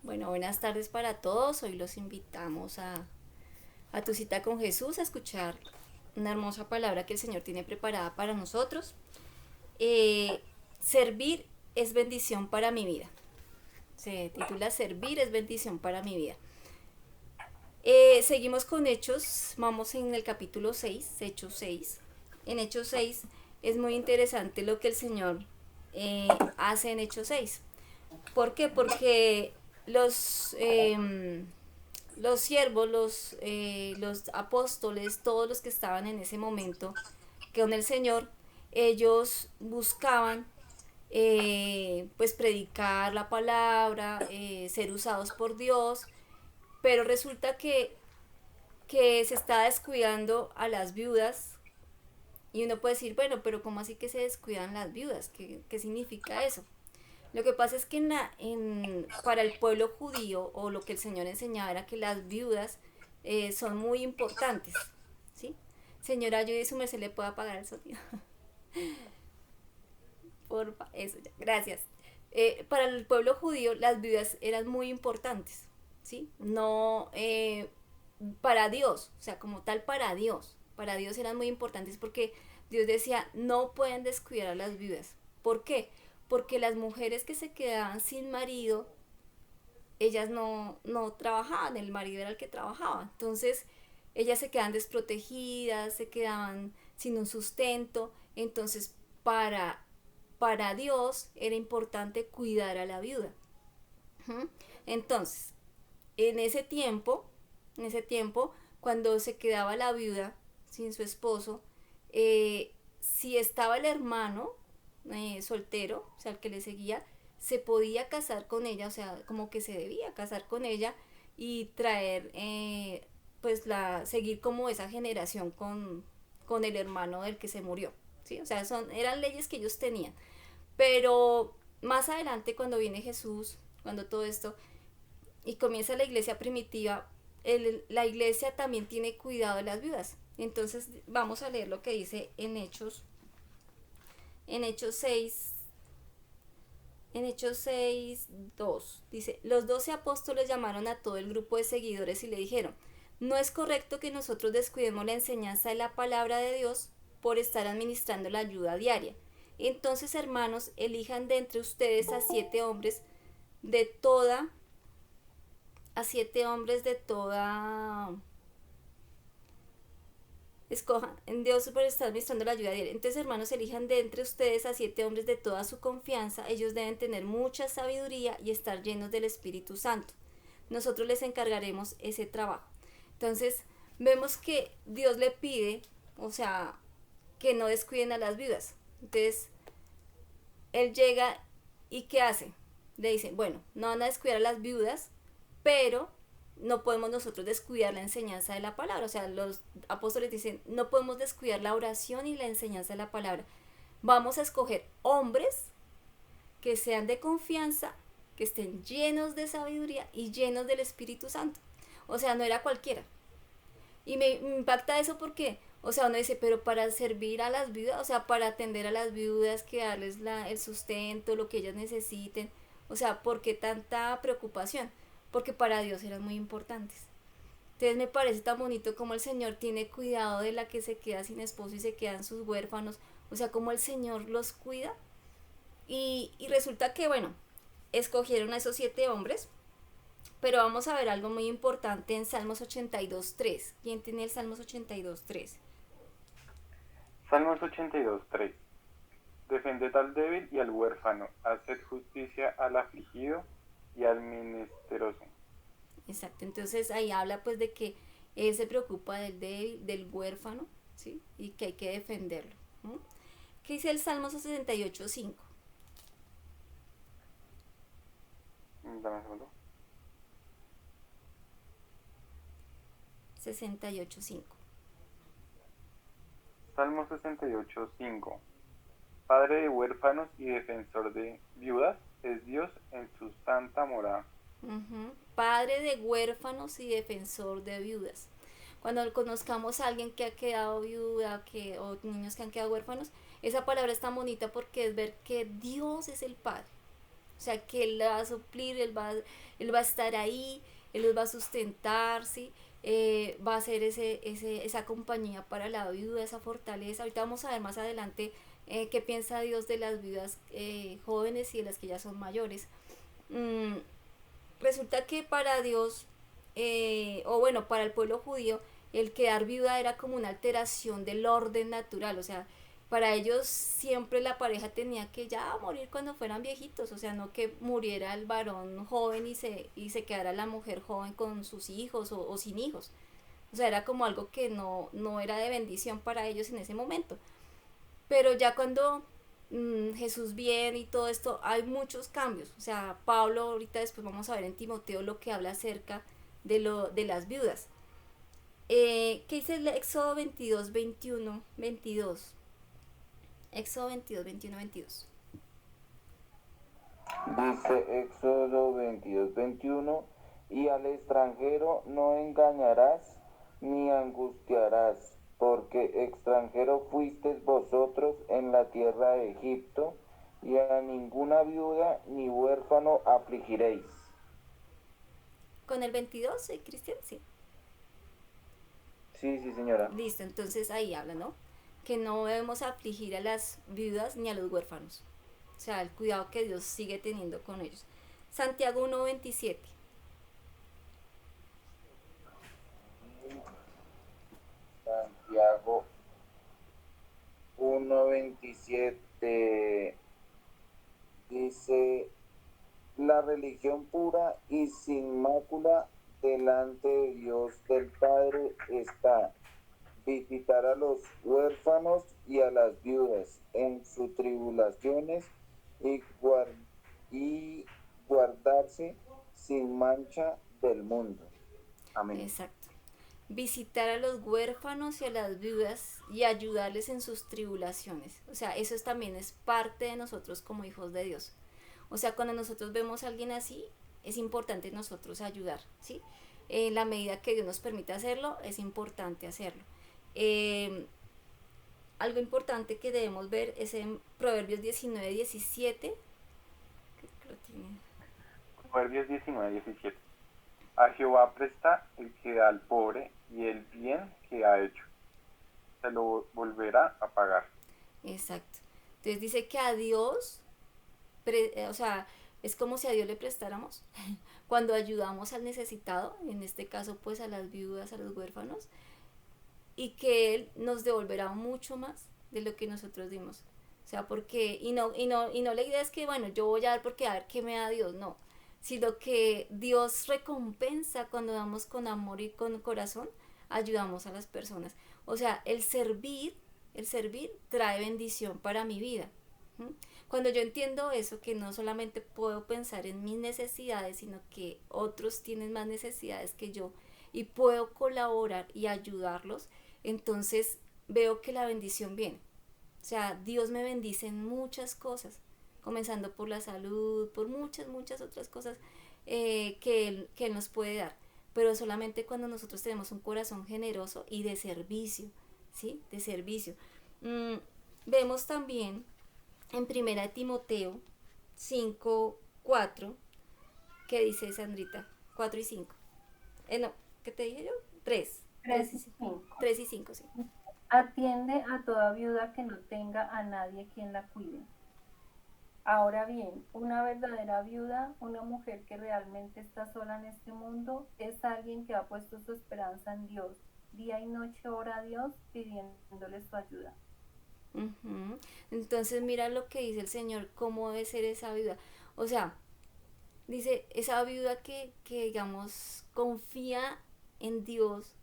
Bueno, buenas tardes para todos. Hoy los invitamos a tu cita con Jesús, a escuchar una hermosa palabra que el Señor tiene preparada para nosotros. Eh, Servir es bendición para mi vida. Se titula Servir es bendición para mi vida. Seguimos con Hechos, vamos en el capítulo 6, Hechos 6. En Hechos 6 es muy interesante lo que el Señor hace en Hechos 6. ¿Por qué? Porque los siervos, los apóstoles, todos los que estaban en ese momento con el Señor, ellos buscaban pues predicar la palabra, ser usados por Dios, pero resulta que se está descuidando a las viudas y uno puede decir, bueno, pero ¿cómo así que se descuidan las viudas? ¿Qué significa eso? Lo que pasa es que para el pueblo judío, o lo que el Señor enseñaba, era que las viudas son muy importantes. ¿Sí? Señora, ayude, su merced le puede apagar el sonido. Porfa, eso ya. Gracias. Para el pueblo judío, las viudas eran muy importantes. ¿Sí? No para Dios, o sea, como tal para Dios. Para Dios eran muy importantes porque Dios decía, no pueden descuidar a las viudas. ¿Por qué? Porque las mujeres que se quedaban sin marido, ellas no trabajaban, el marido era el que trabajaba. Entonces, ellas se quedaban desprotegidas, se quedaban sin un sustento. Entonces, para Dios era importante cuidar a la viuda. ¿Mm? Entonces, en ese tiempo, en ese tiempo, cuando se quedaba la viuda sin su esposo, si estaba el hermano soltero, o sea, el que le seguía, se podía casar con ella, o sea, como que se debía casar con ella y traer, pues, seguir como esa generación con el hermano del que se murió, ¿sí? O sea, eran leyes que ellos tenían. Pero más adelante, cuando viene Jesús, cuando todo esto, y comienza la iglesia primitiva, la iglesia también tiene cuidado de las viudas. Entonces vamos a leer lo que dice en Hechos 6, en Hechos 6, 2. Dice, los 12 apóstoles llamaron a todo el grupo de seguidores y le dijeron, no es correcto que nosotros descuidemos la enseñanza de la palabra de Dios por estar administrando la ayuda diaria. Entonces, hermanos, elijan de entre ustedes de toda, a 7 hombres de toda escojan en Dios por estar administrando la ayuda diaria. Entonces, hermanos, elijan de entre ustedes a 7 hombres de toda su confianza. Ellos deben tener mucha sabiduría y estar llenos del Espíritu Santo. Nosotros les encargaremos ese trabajo. Entonces, vemos que Dios le pide, o sea, que no descuiden a las viudas. Entonces, Él llega y ¿qué hace? Le dice, bueno, no van a descuidar a las viudas, pero no podemos nosotros descuidar la enseñanza de la palabra. O sea, los apóstoles dicen, no podemos descuidar la oración y la enseñanza de la palabra. Vamos a escoger hombres que sean de confianza, que estén llenos de sabiduría y llenos del Espíritu Santo. O sea, no era cualquiera. Y me impacta eso porque, o sea, uno dice, pero para servir a las viudas, o sea, para atender a las viudas, que darles el sustento, lo que ellas necesiten, o sea, ¿por qué tanta preocupación? Porque para Dios eran muy importantes. Entonces me parece tan bonito como el Señor tiene cuidado de la que se queda sin esposo y se quedan sus huérfanos, o sea, como el Señor los cuida. Y resulta que, bueno, escogieron a esos 7 hombres, pero vamos a ver algo muy importante en Salmos 82.3. ¿Quién tiene el Salmos 82.3? Salmos 82:3. Defended al débil y al huérfano, haced justicia al afligido y al menesteroso. Exacto, entonces ahí habla pues de que él se preocupa del débil, del huérfano, ¿sí? Y que hay que defenderlo. ¿No? ¿Qué dice el Salmo 68.5? Dame un segundo. 68.5. Salmo 68:5. Padre de huérfanos y defensor de viudas, es Dios en su santa morada. Padre de huérfanos y defensor de viudas. Cuando conozcamos a alguien que ha quedado viuda o niños que han quedado huérfanos, esa palabra es tan bonita porque es ver que Dios es el Padre. O sea, que Él la va a suplir, Él va a estar ahí, Él los va a sustentar, ¿sí? Va a ser esa compañía para la viuda, esa fortaleza. Ahorita vamos a ver más adelante qué piensa Dios de las viudas jóvenes y de las que ya son mayores. Mm, Resulta que para Dios, o bueno, para el pueblo judío, el quedar viuda era como una alteración del orden natural, o sea, para ellos siempre la pareja tenía que ya morir cuando fueran viejitos, o sea, no que muriera el varón joven y se quedara la mujer joven con sus hijos o sin hijos. O sea, era como algo que no era de bendición para ellos en ese momento. Pero ya cuando Jesús viene y todo esto, hay muchos cambios. O sea, Pablo, ahorita después vamos a ver en Timoteo lo que habla acerca de las viudas. ¿Qué dice el Éxodo 22, 21, 22? Éxodo 22, 21, 22. Dice Éxodo 22:21, y al extranjero no engañarás ni angustiarás, porque extranjero fuisteis vosotros en la tierra de Egipto, y a ninguna viuda ni huérfano afligiréis. Con el 22, Cristian, sí. Sí, sí, señora. Listo, entonces ahí habla, ¿no? Que no debemos afligir a las viudas ni a los huérfanos. O sea, el cuidado que Dios sigue teniendo con ellos. Santiago 1:27. Santiago 1:27 dice, la religión pura y sin mácula delante de Dios del Padre está visitar a los huérfanos y a las viudas en sus tribulaciones y, y guardarse sin mancha del mundo. Amén. Exacto. Visitar a los huérfanos y a las viudas y ayudarles en sus tribulaciones. O sea, también es parte de nosotros como hijos de Dios. O sea, cuando nosotros vemos a alguien así, es importante nosotros ayudar, ¿sí? En la medida que Dios nos permita hacerlo, es importante hacerlo. Eh, Algo importante que debemos ver es en Proverbios 19:17. Proverbios 19:17. A Jehová presta el que da al pobre, y el bien que ha hecho se lo volverá a pagar. Exacto. Entonces dice que a Dios, o sea, es como si a Dios le prestáramos cuando ayudamos al necesitado, en este caso pues a las viudas, a los huérfanos, y que Él nos devolverá mucho más de lo que nosotros dimos. O sea, porque, y no la idea es que, bueno, yo voy a dar porque a ver qué me da Dios, no, sino que Dios recompensa cuando damos con amor y con corazón, ayudamos a las personas. O sea, el servir trae bendición para mi vida. ¿Mm? Cuando yo entiendo eso, que no solamente puedo pensar en mis necesidades, sino que otros tienen más necesidades que yo y puedo colaborar y ayudarlos, entonces veo que la bendición viene. O sea, Dios me bendice en muchas cosas, comenzando por la salud, por muchas, muchas otras cosas que Él nos puede dar. Pero solamente cuando nosotros tenemos un corazón generoso y de servicio, ¿sí? De servicio. Mm, Vemos también en Primera Timoteo 5:4, ¿qué dice Sandrita? 4 y 5. No, ¿qué te dije yo? 3. 3 y 5. 3 y 5, sí. Atiende a toda viuda que no tenga a nadie quien la cuide. Ahora bien, una verdadera viuda, una mujer que realmente está sola en este mundo, es alguien que ha puesto su esperanza en Dios. Día y noche ora a Dios pidiéndole su ayuda. Ujú. Entonces mira lo que dice el Señor, cómo debe ser esa viuda. O sea, dice, esa viuda que digamos, confía en Dios,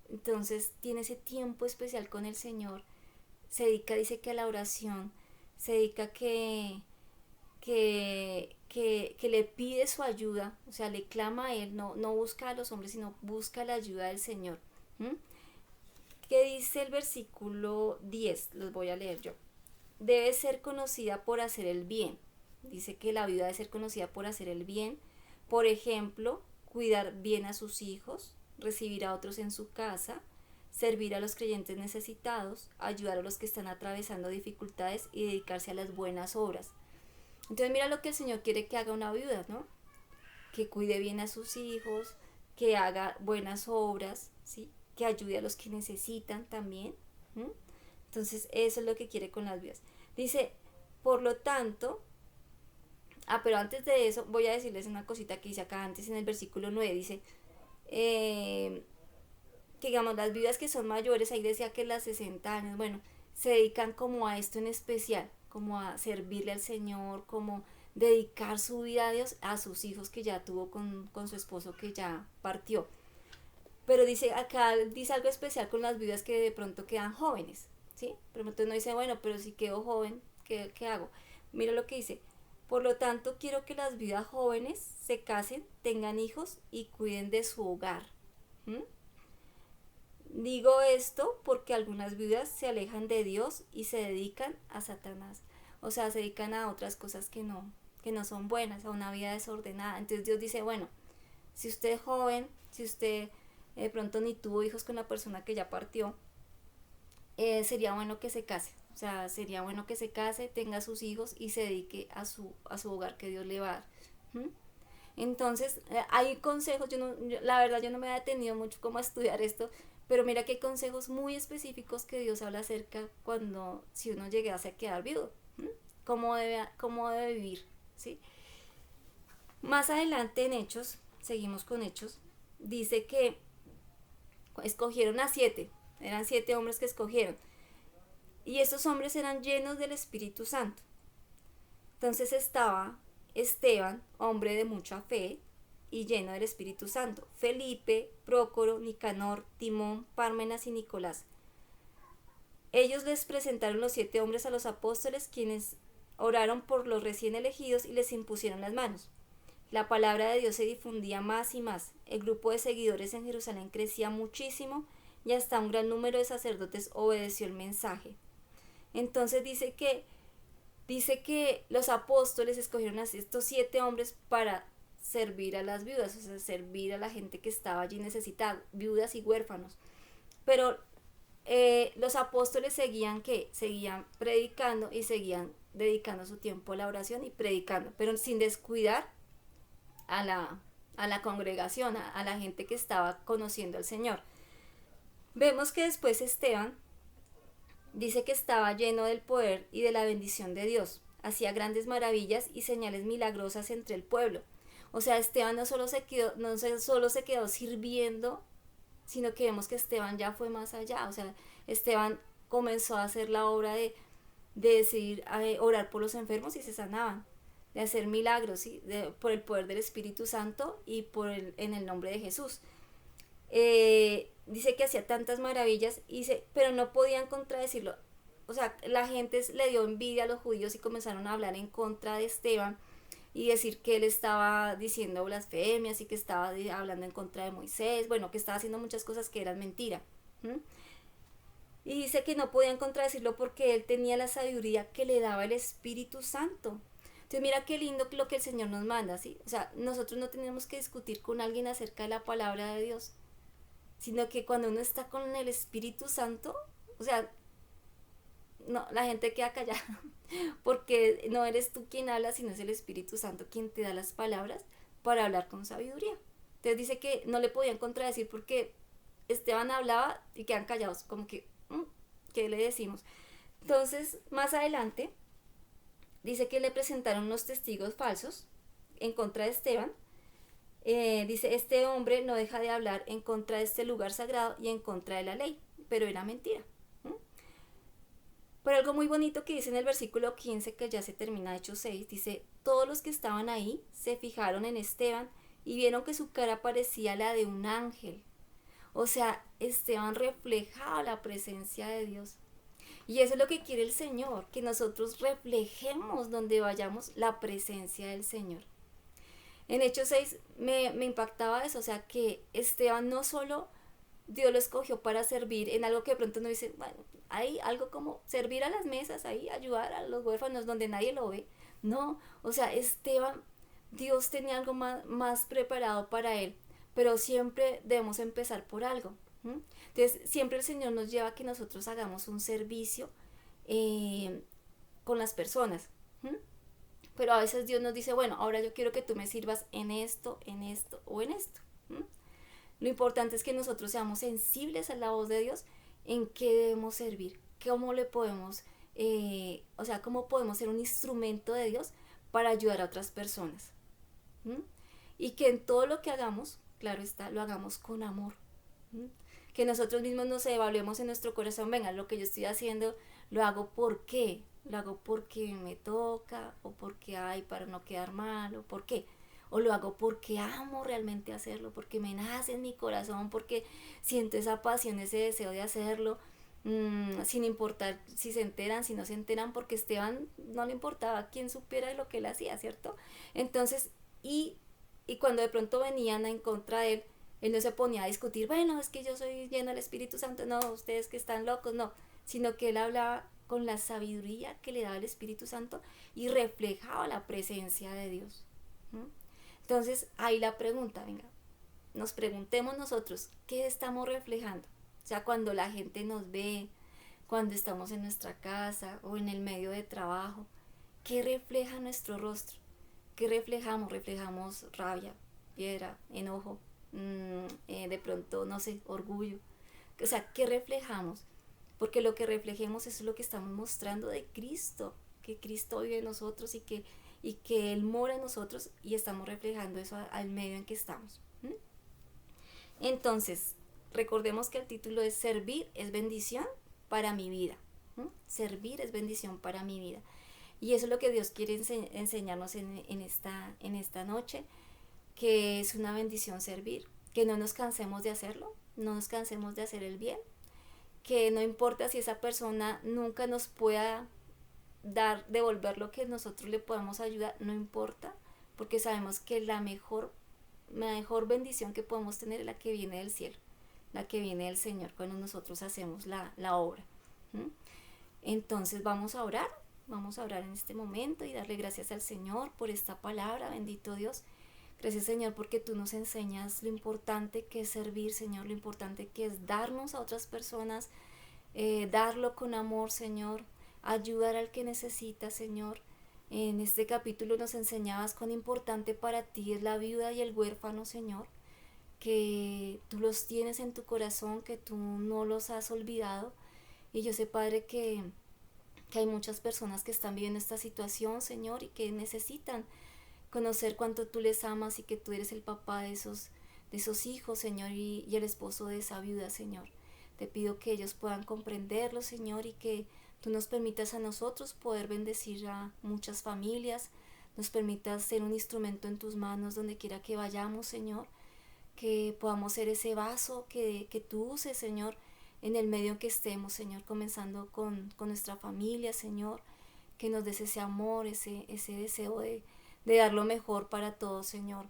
entonces tiene ese tiempo especial con el Señor, se dedica, dice que a la oración, se dedica que le pide su ayuda, o sea, le clama a Él, no busca a los hombres, sino busca la ayuda del Señor. ¿Mm? ¿Qué dice el versículo 10? Los voy a leer yo. Debe ser conocida por hacer el bien. Dice que la viuda debe ser conocida por hacer el bien. Por ejemplo, cuidar bien a sus hijos, recibir a otros en su casa, servir a los creyentes necesitados, ayudar a los que están atravesando dificultades y dedicarse a las buenas obras. Entonces mira lo que el Señor quiere que haga una viuda, ¿no? Que cuide bien a sus hijos, que haga buenas obras, ¿sí? Que ayude a los que necesitan también. ¿Mm? Entonces eso es lo que quiere con las viudas. Dice, por lo tanto, pero antes de eso voy a decirles una cosita que dice acá antes en el versículo 9, dice, que digamos las viudas que son mayores, ahí decía que las 60 años, bueno, se dedican como a esto en especial, como a servirle al Señor, como dedicar su vida a Dios, a sus hijos que ya tuvo con su esposo que ya partió. Pero dice acá, dice algo especial con las viudas que de pronto quedan jóvenes, ¿sí? Pero entonces no dice, bueno, pero si quedo joven, ¿qué hago? Mira lo que dice, por lo tanto quiero que las viudas jóvenes se casen, tengan hijos y cuiden de su hogar. ¿Mm? Digo esto porque algunas viudas se alejan de Dios y se dedican a Satanás. O sea, se dedican a otras cosas que no son buenas, a una vida desordenada. Entonces Dios dice, bueno, si usted es joven, si usted de pronto ni tuvo hijos con la persona que ya partió, sería bueno que se case. O sea, sería bueno que se case, tenga sus hijos y se dedique a su hogar que Dios le va a dar. ¿Mm? Entonces, hay consejos, la verdad yo no me he detenido mucho como a estudiar esto, pero mira que hay consejos muy específicos que Dios habla acerca si uno llegase a quedar viudo, ¿m? Cómo debe vivir, ¿sí? Más adelante en Hechos, seguimos con Hechos, dice que escogieron a 7, eran 7 hombres que escogieron, y estos hombres eran llenos del Espíritu Santo. Entonces estaba Esteban, hombre de mucha fe y lleno del Espíritu Santo, Felipe, Prócoro, Nicanor, Timón, Pármenas y Nicolás. Ellos les presentaron los 7 hombres a los apóstoles, quienes oraron por los recién elegidos y les impusieron las manos. La palabra de Dios se difundía más y más. El grupo de seguidores en Jerusalén crecía muchísimo y hasta un gran número de sacerdotes obedeció el mensaje. Entonces dice que los apóstoles escogieron a estos 7 hombres para servir a las viudas, o sea, servir a la gente que estaba allí necesitada, viudas y huérfanos. Pero los apóstoles seguían predicando y seguían dedicando su tiempo a la oración y predicando, pero sin descuidar a la congregación, a la gente que estaba conociendo al Señor. Vemos que después Esteban dice que estaba lleno del poder y de la bendición de Dios. Hacía grandes maravillas y señales milagrosas entre el pueblo. O sea, Esteban no solo se quedó sirviendo, sino que vemos que Esteban ya fue más allá. O sea, Esteban comenzó a hacer la obra de decidir orar por los enfermos y se sanaban, de hacer milagros, ¿sí? Por el poder del Espíritu Santo y en el nombre de Jesús. Dice que hacía tantas maravillas, pero no podían contradecirlo. O sea, la gente le dio envidia a los judíos y comenzaron a hablar en contra de Esteban y decir que él estaba diciendo blasfemias y que estaba hablando en contra de Moisés, bueno, que estaba haciendo muchas cosas que eran mentira. Y dice que no podían contradecirlo porque él tenía la sabiduría que le daba el Espíritu Santo. Entonces mira qué lindo lo que el Señor nos manda, ¿sí? O sea, nosotros no tenemos que discutir con alguien acerca de la palabra de Dios, sino que cuando uno está con el Espíritu Santo, o sea, no, la gente queda callada, porque no eres tú quien habla, sino es el Espíritu Santo quien te da las palabras para hablar con sabiduría. Entonces dice que no le podían contradecir porque Esteban hablaba y quedan callados, como que, ¿qué le decimos? Entonces, más adelante, dice que le presentaron unos testigos falsos en contra de Esteban. Dice, este hombre no deja de hablar en contra de este lugar sagrado y en contra de la ley, pero era mentira. Pero algo muy bonito que dice en el versículo 15, que ya se termina Hechos 6, dice, todos los que estaban ahí se fijaron en Esteban y vieron que su cara parecía la de un ángel. O sea, Esteban reflejaba la presencia de Dios. Y eso es lo que quiere el Señor, que nosotros reflejemos donde vayamos la presencia del Señor. En Hechos 6 me impactaba eso, o sea, que Esteban no solo Dios lo escogió para servir en algo que de pronto uno dice, bueno, hay algo como servir a las mesas, ahí ayudar a los huérfanos donde nadie lo ve. No, o sea, Esteban, Dios tenía algo más preparado para él, pero siempre debemos empezar por algo. Entonces, siempre el Señor nos lleva a que nosotros hagamos un servicio con las personas. Pero a veces Dios nos dice, bueno, ahora yo quiero que tú me sirvas en esto o en esto. ¿M? Lo importante es que nosotros seamos sensibles a la voz de Dios en qué debemos servir, cómo le podemos, cómo podemos ser un instrumento de Dios para ayudar a otras personas. ¿M? Y que en todo lo que hagamos, claro está, lo hagamos con amor. ¿M? Que nosotros mismos nos evaluemos en nuestro corazón, venga, lo que yo estoy haciendo, lo hago ¿por qué? Lo hago porque me toca, o porque hay para no quedar mal, o por qué. O lo hago porque amo realmente hacerlo, porque me nace en mi corazón, porque siento esa pasión, ese deseo de hacerlo, sin importar si se enteran, si no se enteran, porque Esteban no le importaba quién supiera de lo que él hacía, ¿cierto? Entonces, y cuando de pronto venían en contra de él no se ponía a discutir, bueno, es que yo soy lleno del Espíritu Santo, no, ustedes que están locos, no, sino que él hablaba con la sabiduría que le daba el Espíritu Santo y reflejaba la presencia de Dios. ¿Mm? Entonces, ahí la pregunta, venga, nos preguntemos nosotros, ¿qué estamos reflejando? O sea, cuando la gente nos ve, cuando estamos en nuestra casa o en el medio de trabajo, ¿qué refleja nuestro rostro? ¿Qué reflejamos? Reflejamos rabia, piedra, enojo, de pronto, no sé, orgullo. O sea, ¿qué reflejamos? Porque lo que reflejemos es lo que estamos mostrando de Cristo, que Cristo vive en nosotros y que Él mora en nosotros y estamos reflejando eso al medio en que estamos. ¿Mm? Entonces, recordemos que el título es Servir es bendición para mi vida. ¿Mm? Servir es bendición para mi vida. Y eso es lo que Dios quiere enseñarnos en esta noche, que es una bendición servir, que no nos cansemos de hacerlo, no nos cansemos de hacer el bien, que no importa si esa persona nunca nos pueda devolver lo que nosotros le podamos ayudar, no importa, porque sabemos que la mejor bendición que podemos tener es la que viene del cielo, la que viene del Señor cuando nosotros hacemos la obra. ¿Mm? Entonces vamos a orar en este momento y darle gracias al Señor por esta palabra, bendito Dios. Gracias, Señor, porque tú nos enseñas lo importante que es servir, Señor, lo importante que es darnos a otras personas, darlo con amor, Señor, ayudar al que necesita, Señor. En este capítulo nos enseñabas cuán importante para ti es la viuda y el huérfano, Señor, que tú los tienes en tu corazón, que tú no los has olvidado. Y yo sé, Padre, que hay muchas personas que están viviendo esta situación, Señor, y que necesitan conocer cuánto tú les amas y que tú eres el papá de esos hijos, Señor, y el esposo de esa viuda, Señor. Te pido que ellos puedan comprenderlo, Señor, y que tú nos permitas a nosotros poder bendecir a muchas familias, nos permitas ser un instrumento en tus manos donde quiera que vayamos, Señor, que podamos ser ese vaso que tú uses, Señor, en el medio en que estemos, Señor, comenzando con nuestra familia, Señor, que nos des ese amor, ese deseo de dar lo mejor para todos, Señor,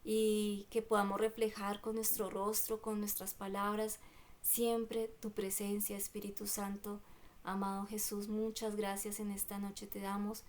y que podamos reflejar con nuestro rostro, con nuestras palabras, siempre tu presencia, Espíritu Santo. Amado Jesús, muchas gracias en esta noche te damos.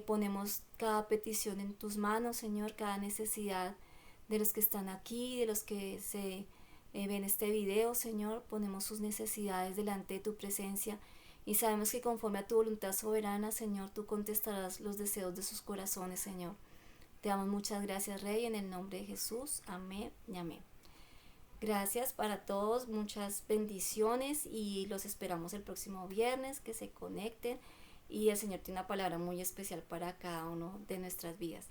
Ponemos cada petición en tus manos, Señor, cada necesidad de los que están aquí, de los que se ven este video, Señor, ponemos sus necesidades delante de tu presencia y sabemos que conforme a tu voluntad soberana, Señor, tú contestarás los deseos de sus corazones, Señor. Te damos muchas gracias, Rey, en el nombre de Jesús. Amén y amén. Gracias para todos, muchas bendiciones y los esperamos el próximo viernes, que se conecten y el Señor tiene una palabra muy especial para cada uno de nuestras vidas.